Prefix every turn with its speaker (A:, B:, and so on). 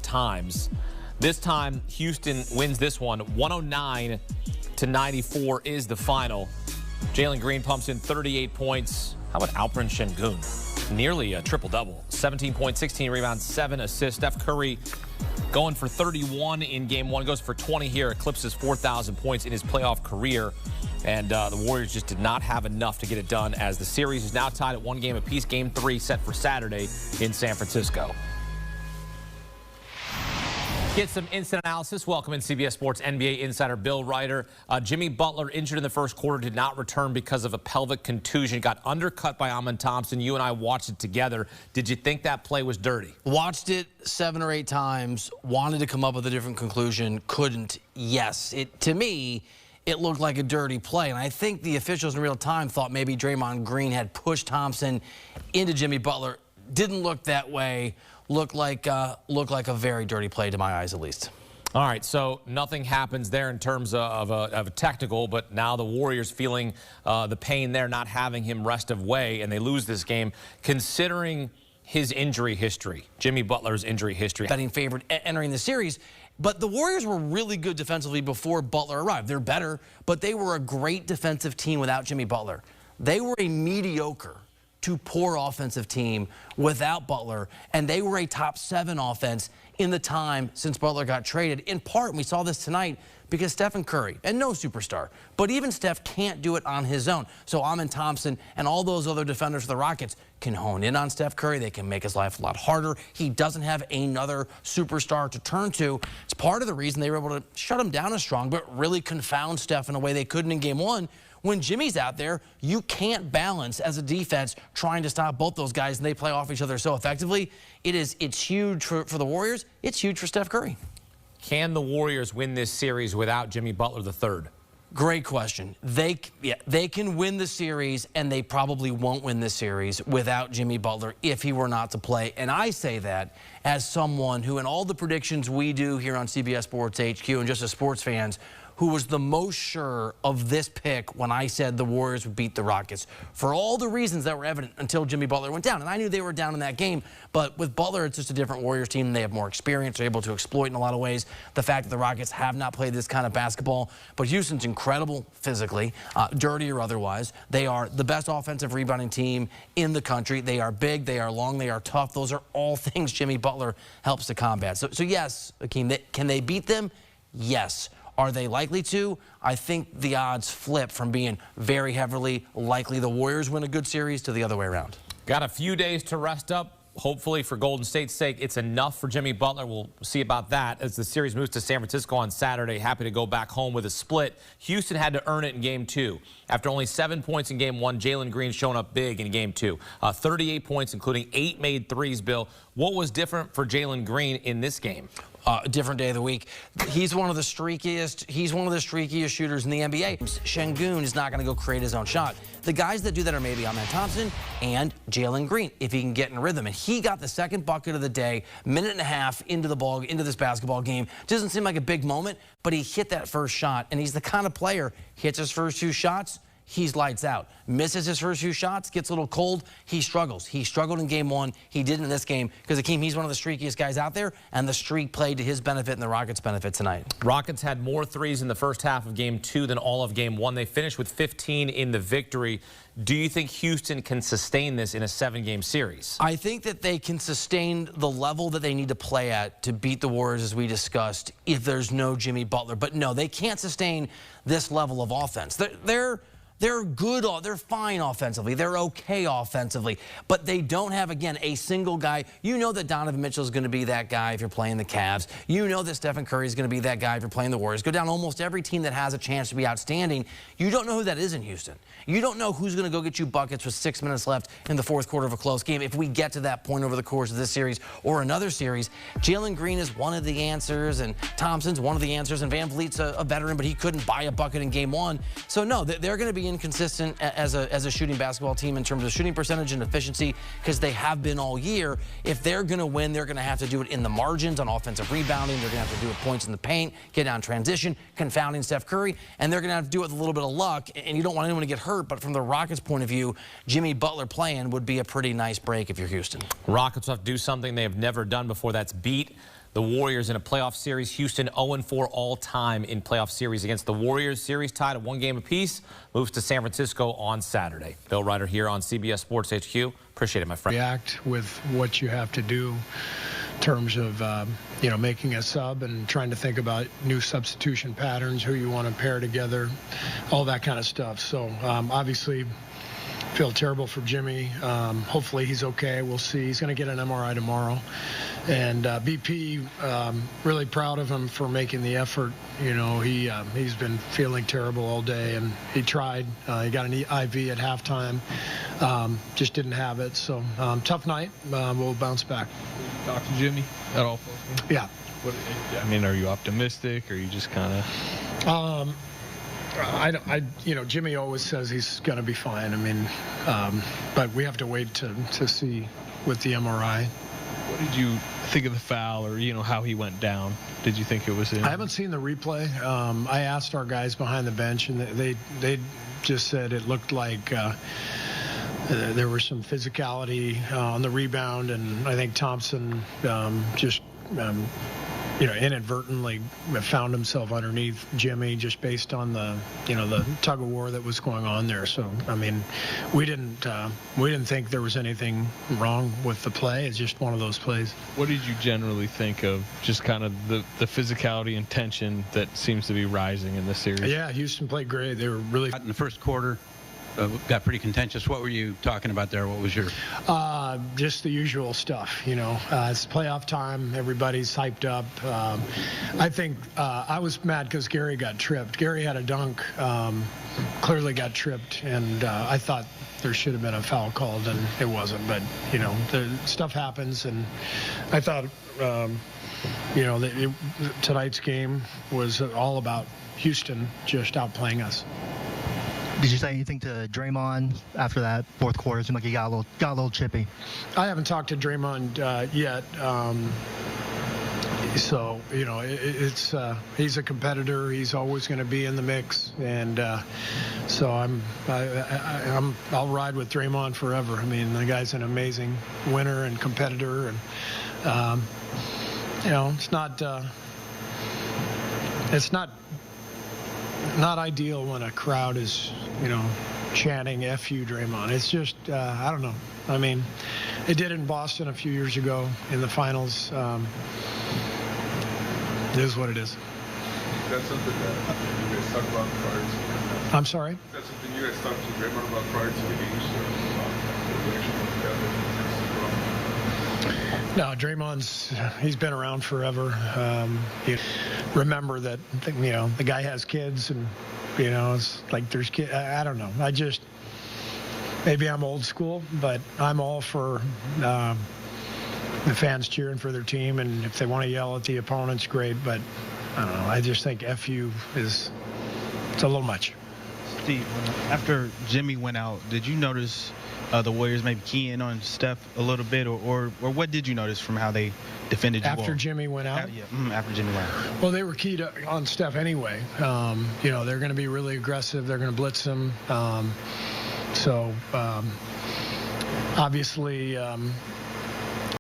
A: times. This time, Houston wins this one. 109-94 is the final. Jalen Green pumps in 38 points. How about Alperen Şengün? Nearly a triple-double. 17 points, 16 rebounds, 7 assists. Steph Curry going for 31 in Game 1. Goes for 20 here. Eclipses 4,000 points in his playoff career. And the Warriors just did not have enough to get it done, as the series is now tied at 1 game apiece. Game 3 set for Saturday in San Francisco. Get some instant analysis. Welcome in CBS Sports NBA insider Bill Ryder. Jimmy Butler, injured in the first quarter, did not return because of a pelvic contusion. Got undercut by Amen Thompson. You and I watched it together. Did you think that play was dirty?
B: Watched it 7 or 8 times. Wanted to come up with a different conclusion. Couldn't. Yes. To me, it looked like a dirty play. And I think the officials in real time thought maybe Draymond Green had pushed Thompson into Jimmy Butler. Didn't look that way. Looked like a very dirty play to my eyes, at least.
A: All right, so nothing happens there in terms of a technical, but now the Warriors feeling the pain there, not having him rest of way, and they lose this game. Considering his injury history, Jimmy Butler's injury history.
B: Betting favorite entering the series. But the Warriors were really good defensively before Butler arrived. They're better, but they were a great defensive team without Jimmy Butler. They were a mediocre to poor offensive team without Butler, and they were a top 7 offense in the time since Butler got traded. In part, and we saw this tonight, because Stephen Curry, and no superstar, but even Steph can't do it on his own. So Amen Thompson and all those other defenders for the Rockets can hone in on Steph Curry. They can make his life a lot harder. He doesn't have another superstar to turn to. It's part of the reason they were able to shut him down as strong, but really confound Steph in a way they couldn't in Game 1. When Jimmy's out there, you can't balance as a defense trying to stop both those guys, and they play off each other so effectively. It's huge for the Warriors. It's huge for Steph Curry.
A: Can the Warriors win this series without Jimmy Butler III?
B: Great question. They can win the series, and they probably won't win the series without Jimmy Butler if he were not to play. And I say that as someone who, in all the predictions we do here on CBS Sports HQ and just as sports fans, who was the most sure of this pick when I said the Warriors would beat the Rockets, for all the reasons that were evident until Jimmy Butler went down. And I knew they were down in that game, but with Butler, it's just a different Warriors team. They have more experience. They're able to exploit in a lot of ways the fact that the Rockets have not played this kind of basketball. But Houston's incredible physically, dirty or otherwise. They are the best offensive rebounding team in the country. They are big, they are long, they are tough. Those are all things Jimmy Butler helps to combat. So yes, Akeem, can they beat them? Yes. Are they likely to? I think the odds flip from being very heavily likely the Warriors win a good series to the other way around.
A: Got a few days to rest up. Hopefully, for Golden State's sake, it's enough for Jimmy Butler. We'll see about that as the series moves to San Francisco on Saturday. Happy to go back home with a split. Houston had to earn it in Game 2. After only 7 points in Game 1, Jalen Green showing up big in Game 2. 38 points, including 8 made threes, Bill. What was different for Jalen Green in this game?
B: Different day of the week. He's one of the streakiest shooters in the NBA. Şengün is not going to go create his own shot. The guys that do that are maybe Amen Thompson and Jalen Green, if he can get in rhythm. And he got the second bucket of the day, minute and a half into this basketball game. Doesn't seem like a big moment, but he hit that first shot, and he's the kind of player, hits his first 2 shots, he's lights out. Misses his first few shots, gets a little cold, he struggles. He struggled in Game 1. He didn't in this game because, Akeem, he's one of the streakiest guys out there, and the streak played to his benefit and the Rockets' benefit tonight.
A: Rockets had more threes in the first half of Game 2 than all of Game 1. They finished with 15 in the victory. Do you think Houston can sustain this in a 7-game series?
B: I think that they can sustain the level that they need to play at to beat the Warriors, as we discussed, if there's no Jimmy Butler. But no, they can't sustain this level of offense. They're good, they're fine offensively, they're okay offensively, but they don't have, again, a single guy. You know that Donovan Mitchell is going to be that guy if you're playing the Cavs. You know that Stephen Curry is going to be that guy if you're playing the Warriors. Go down almost every team that has a chance to be outstanding. You don't know who that is in Houston. You don't know who's going to go get you buckets with 6 minutes left in the fourth quarter of a close game. If we get to that point over the course of this series or another series, Jalen Green is one of the answers, and Thompson's one of the answers, and Van Vliet's a veteran, but he couldn't buy a bucket in Game 1. So no, they're going to be inconsistent as a shooting basketball team in terms of shooting percentage and efficiency, because they have been all year. If they're going to win, they're going to have to do it in the margins on offensive rebounding. They're going to have to do it points in the paint, get down transition, confounding Steph Curry, and they're going to have to do it with a little bit of luck, and you don't want anyone to get hurt. But from the Rockets' point of view, Jimmy Butler playing would be a pretty nice break if you're Houston.
A: Rockets have to do something they have never done before. That's beat the Warriors in a playoff series. Houston 0-4 all-time in playoff series against the Warriors. Series tied at 1 game apiece. Moves to San Francisco on Saturday. Bill Ryder here on CBS Sports HQ. Appreciate it, my friend.
C: React with what you have to do in terms of, making a sub and trying to think about new substitution patterns, who you want to pair together, all that kind of stuff. So obviously feel terrible for Jimmy. Hopefully he's okay. We'll see. He's going to get an MRI tomorrow. And BP, really proud of him for making the effort. He's been feeling terrible all day, and he tried. He got an IV at halftime. Just didn't have it. So tough night. We'll bounce back.
D: Talk to Jimmy at all?
C: Yeah.
D: Are you optimistic, or are you just kind of?
C: Jimmy always says he's going to be fine. But we have to wait to see with the MRI.
D: What did you think of the foul, or how he went down? Did you think it was in?
C: I haven't seen the replay. I asked our guys behind the bench, and they just said it looked like there was some physicality on the rebound, and I think Thompson inadvertently found himself underneath Jimmy just based on the tug of war that was going on there. So we didn't think there was anything wrong with the play. It's just one of those plays.
D: What did you generally think of just kind of the physicality and tension that seems to be rising in this series?
C: Yeah, Houston played great. They were really
E: in the first quarter. Got pretty contentious. What were you talking about there? What was your?
C: Just the usual stuff. It's playoff time. Everybody's hyped up. I think I was mad because Gary got tripped. Gary had a dunk, clearly got tripped, and I thought there should have been a foul called, and it wasn't. But the stuff happens, and I thought tonight's game was all about Houston just outplaying us.
F: Did you say anything to Draymond after that fourth quarter? It seemed like he got a little chippy.
C: I haven't talked to Draymond yet. He's a competitor. He's always going to be in the mix, and so I'll ride with Draymond forever. The guy's an amazing winner and competitor, and it's not ideal when a crowd is, chanting F you, Draymond. It's just, I don't know. It did in Boston a few years ago in the finals. It is what it is.
G: That's something that you guys talk about prior to.
C: I'm sorry?
G: That's something you guys talked to Draymond about prior to getting used to.
C: No, Draymond's, he's been around forever. Remember that, the guy has kids, and, it's like there's kids. I don't know. Maybe I'm old school, but I'm all for the fans cheering for their team, and if they want to yell at the opponents, great, but I don't know. I just think FU it's a little much.
H: Steve, after Jimmy went out, did you notice the Warriors maybe key in on Steph a little bit, or what did you notice from how they defended you?
C: After Jimmy went out?
H: After Jimmy went out.
C: Well, they were keyed on Steph anyway. They're going to be really aggressive. They're going to blitz him. Obviously,